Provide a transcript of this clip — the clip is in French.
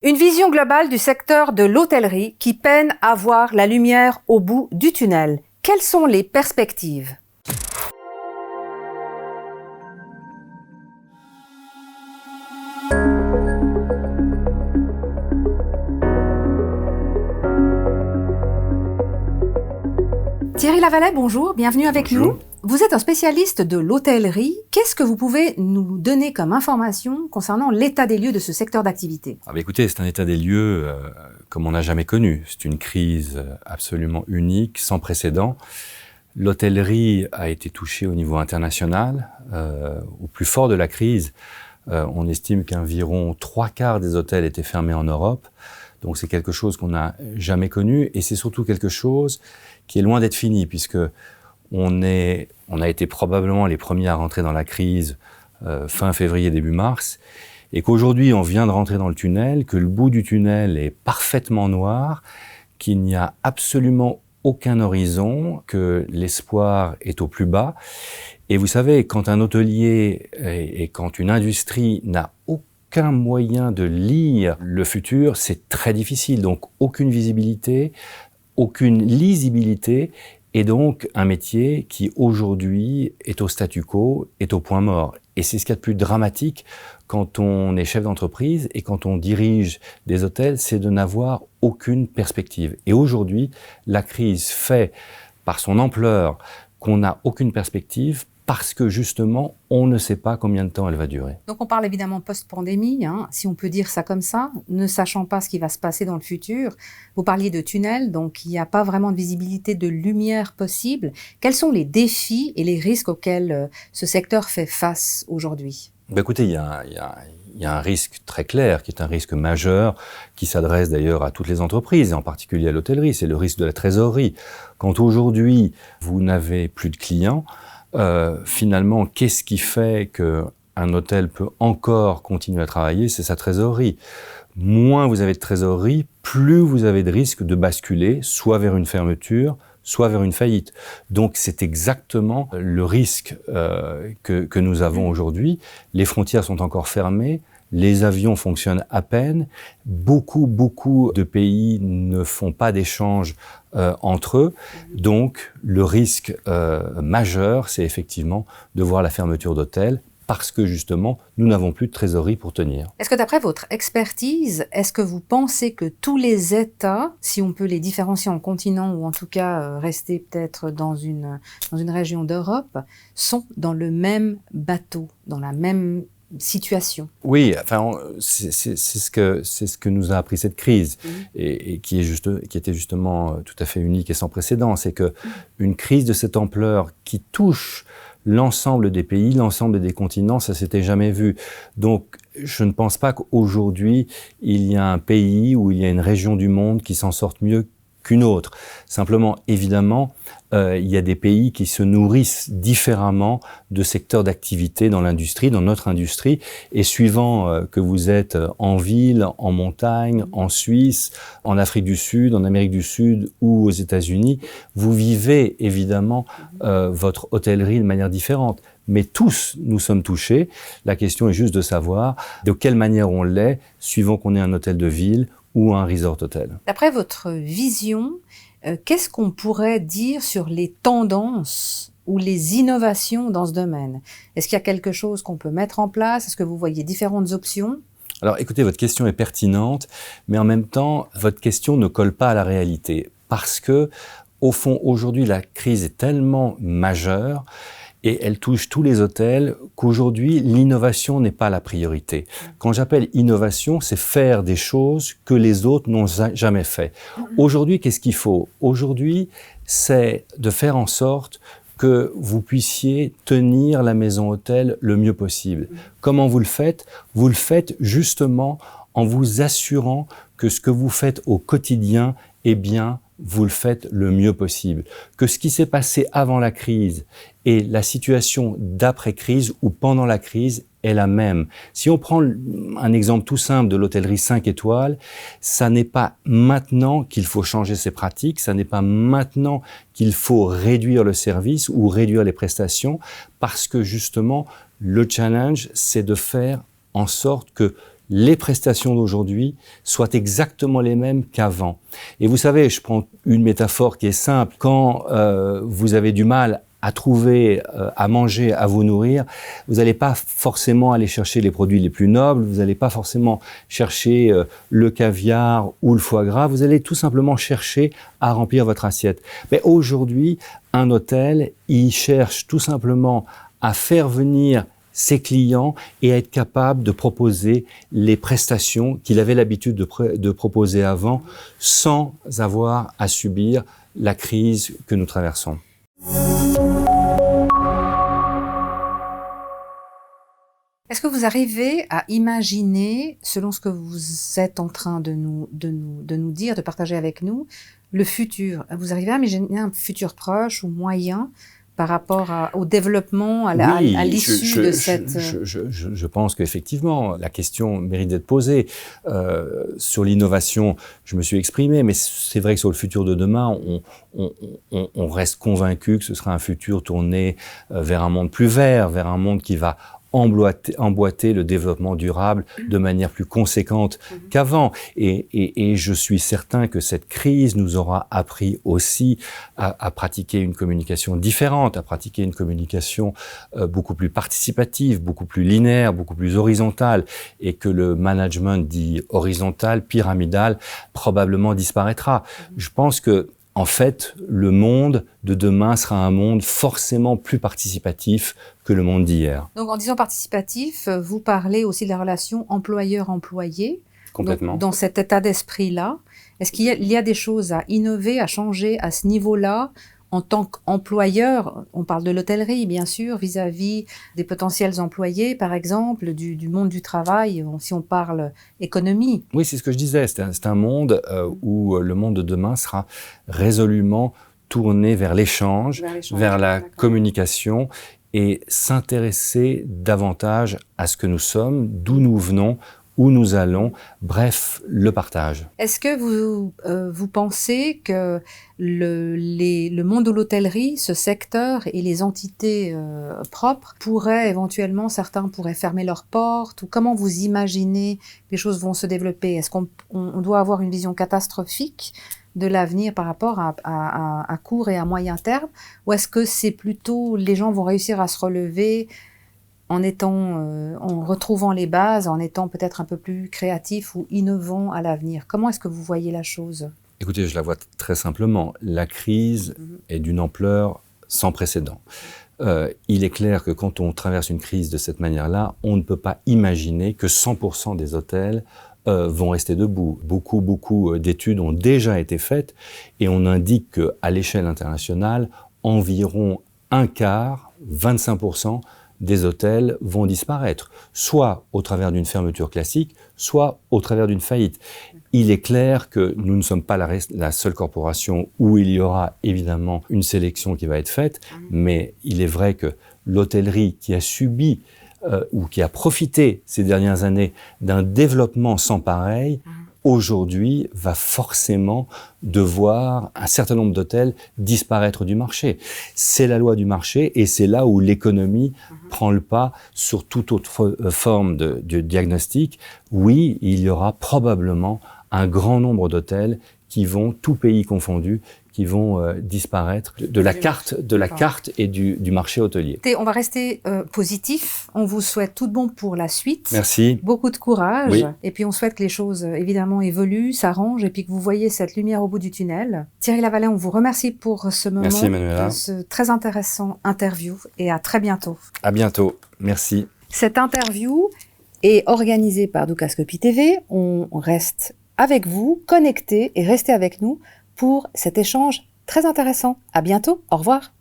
Une vision globale du secteur de l'hôtellerie qui peine à voir la lumière au bout du tunnel. Quelles sont les perspectives ? Thierry Lavallet, bonjour, bienvenue avec Bonjour. nous. Vous êtes un spécialiste de l'hôtellerie. Qu'est-ce que vous pouvez nous donner comme information concernant l'état des lieux de ce secteur d'activité ? Écoutez, c'est un état des lieux comme on n'a jamais connu. C'est une crise absolument unique, sans précédent. L'hôtellerie a été touchée au niveau international. Au plus fort de la crise, on estime qu'environ 3/4 des hôtels étaient fermés en Europe. Donc c'est quelque chose qu'on n'a jamais connu et c'est surtout quelque chose qui est loin d'être fini puisque on a été probablement les premiers à rentrer dans la crise fin février, début mars et qu'aujourd'hui on vient de rentrer dans le tunnel, que le bout du tunnel est parfaitement noir, qu'il n'y a absolument aucun horizon, que l'espoir est au plus bas. Et vous savez, quand un hôtelier et quand une industrie n'a aucun moyen de lire le futur, c'est très difficile. Donc aucune visibilité, aucune lisibilité, et donc un métier qui aujourd'hui est au statu quo, est au point mort. Et c'est ce qu'il y a de plus dramatique quand on est chef d'entreprise et quand on dirige des hôtels, c'est de n'avoir aucune perspective. Et aujourd'hui, la crise fait, par son ampleur, qu'on n'a aucune perspective parce que justement, on ne sait pas combien de temps elle va durer. Donc on parle évidemment post-pandémie, si on peut dire ça comme ça, ne sachant pas ce qui va se passer dans le futur. Vous parliez de tunnel, donc il n'y a pas vraiment de visibilité, de lumière possible. Quels sont les défis et les risques auxquels ce secteur fait face aujourd'hui ? Écoutez, il y a un risque très clair, qui est un risque majeur, qui s'adresse d'ailleurs à toutes les entreprises, et en particulier à l'hôtellerie, c'est le risque de la trésorerie. Quand aujourd'hui, vous n'avez plus de clients, finalement, qu'est-ce qui fait qu'un hôtel peut encore continuer à travailler ? C'est sa trésorerie. Moins vous avez de trésorerie, plus vous avez de risque de basculer, soit vers une fermeture, soit vers une faillite. Donc c'est exactement le risque que nous avons aujourd'hui. Les frontières sont encore fermées, les avions fonctionnent à peine, beaucoup de pays ne font pas d'échanges entre eux. Donc le risque majeur, c'est effectivement de voir la fermeture d'hôtels, parce que justement, nous n'avons plus de trésorerie pour tenir. Est-ce que d'après votre expertise, est-ce que vous pensez que tous les États, si on peut les différencier en continents ou en tout cas rester peut-être dans une région d'Europe, sont dans le même bateau, dans la même situation ? Oui, enfin, c'est ce que nous a appris cette crise et qui était justement tout à fait unique et sans précédent. C'est que une crise de cette ampleur qui touche l'ensemble des pays, l'ensemble des continents, ça s'était jamais vu. Donc, je ne pense pas qu'aujourd'hui, il y a un pays ou il y a une région du monde qui s'en sorte mieux qu'une autre. Simplement, évidemment, il y a des pays qui se nourrissent différemment de secteurs d'activité dans l'industrie, dans notre industrie, et suivant que vous êtes en ville, en montagne, en Suisse, en Afrique du Sud, en Amérique du Sud ou aux États-Unis, vous vivez évidemment votre hôtellerie de manière différente. Mais tous, nous sommes touchés. La question est juste de savoir de quelle manière on l'est, suivant qu'on est un hôtel de ville ou un resort hôtel. D'après votre vision, qu'est-ce qu'on pourrait dire sur les tendances ou les innovations dans ce domaine ? Est-ce qu'il y a quelque chose qu'on peut mettre en place ? Est-ce que vous voyez différentes options ? Alors écoutez, votre question est pertinente, mais en même temps, votre question ne colle pas à la réalité. Parce que, au fond, aujourd'hui, la crise est tellement majeure et elle touche tous les hôtels qu'aujourd'hui, l'innovation n'est pas la priorité. Quand j'appelle innovation, c'est faire des choses que les autres n'ont jamais fait. Aujourd'hui, qu'est-ce qu'il faut ? Aujourd'hui, c'est de faire en sorte que vous puissiez tenir la maison hôtel le mieux possible. Comment vous le faites ? Vous le faites justement en vous assurant que ce que vous faites au quotidien est bien, vous le faites le mieux possible. Que ce qui s'est passé avant la crise et la situation d'après-crise ou pendant la crise est la même. Si on prend un exemple tout simple de l'hôtellerie 5 étoiles, ça n'est pas maintenant qu'il faut changer ses pratiques, ça n'est pas maintenant qu'il faut réduire le service ou réduire les prestations, parce que justement, le challenge, c'est de faire en sorte que les prestations d'aujourd'hui soient exactement les mêmes qu'avant. Et vous savez, je prends une métaphore qui est simple. Quand vous avez du mal à trouver, à manger, à vous nourrir, vous n'allez pas forcément aller chercher les produits les plus nobles, vous n'allez pas forcément chercher le caviar ou le foie gras, vous allez tout simplement chercher à remplir votre assiette. Mais aujourd'hui, un hôtel, il cherche tout simplement à faire venir ses clients et à être capable de proposer les prestations qu'il avait l'habitude de proposer avant sans avoir à subir la crise que nous traversons. Est-ce que vous arrivez à imaginer, selon ce que vous êtes en train de nous dire, de partager avec nous, le futur? Vous arrivez à imaginer un futur proche ou moyen par rapport au développement, à l'issue de cette... Je pense qu'effectivement, la question mérite d'être posée. Sur l'innovation, je me suis exprimé, mais c'est vrai que sur le futur de demain, on reste convaincu que ce sera un futur tourné vers un monde plus vert, vers un monde qui va emboîter le développement durable de manière plus conséquente qu'avant. Et je suis certain que cette crise nous aura appris aussi à pratiquer une communication différente, à pratiquer une communication beaucoup plus participative, beaucoup plus linéaire, beaucoup plus horizontale, et que le management dit horizontal, pyramidal, probablement disparaîtra. Je pense que en fait, le monde de demain sera un monde forcément plus participatif que le monde d'hier. Donc, en disant participatif, vous parlez aussi de la relation employeur-employé. Complètement. Donc, dans cet état d'esprit-là, est-ce qu'il y a des choses à innover, à changer à ce niveau-là en tant qu'employeur? On parle de l'hôtellerie, bien sûr, vis-à-vis des potentiels employés, par exemple, du monde du travail, si on parle économie. Oui, c'est ce que je disais. C'est un monde où le monde de demain sera résolument tourné vers l'échange, vers la communication et s'intéresser davantage à ce que nous sommes, d'où nous venons, où nous allons, bref, le partage. Est-ce que vous pensez que le monde de l'hôtellerie, ce secteur et les entités propres pourraient éventuellement, certains pourraient fermer leurs portes, ou comment vous imaginez que les choses vont se développer? Est-ce qu'on doit avoir une vision catastrophique de l'avenir par rapport à court et à moyen terme, ou est-ce que c'est plutôt les gens vont réussir à se relever en retrouvant les bases, en étant peut-être un peu plus créatifs ou innovants à l'avenir? Comment est-ce que vous voyez la chose? Écoutez, je la vois très simplement. La crise est d'une ampleur sans précédent. Il est clair que quand on traverse une crise de cette manière-là, on ne peut pas imaginer que 100% des hôtels vont rester debout. Beaucoup d'études ont déjà été faites et on indique qu'à l'échelle internationale, environ un quart, 25%, des hôtels vont disparaître, soit au travers d'une fermeture classique, soit au travers d'une faillite. Il est clair que nous ne sommes pas la seule corporation où il y aura évidemment une sélection qui va être faite, mais il est vrai que l'hôtellerie qui a subi ou qui a profité ces dernières années d'un développement sans pareil, aujourd'hui va forcément devoir un certain nombre d'hôtels disparaître du marché. C'est la loi du marché et c'est là où l'économie prend le pas sur toute autre forme de diagnostic. Oui, il y aura probablement un grand nombre d'hôtels qui vont, tout pays confondu, qui vont disparaître de la carte et du marché hôtelier. On va rester positif. On vous souhaite tout de bon pour la suite. Merci. Beaucoup de courage. Oui. Et puis on souhaite que les choses évidemment évoluent, s'arrangent et puis que vous voyez cette lumière au bout du tunnel. Thierry Lavallee, on vous remercie pour ce moment. Merci Emmanuela. Ce très intéressant interview et à très bientôt. À bientôt. Merci. Cette interview est organisée par Doucascopie TV. On reste avec vous, connectés et restez avec nous pour cet échange très intéressant. À bientôt. Au revoir.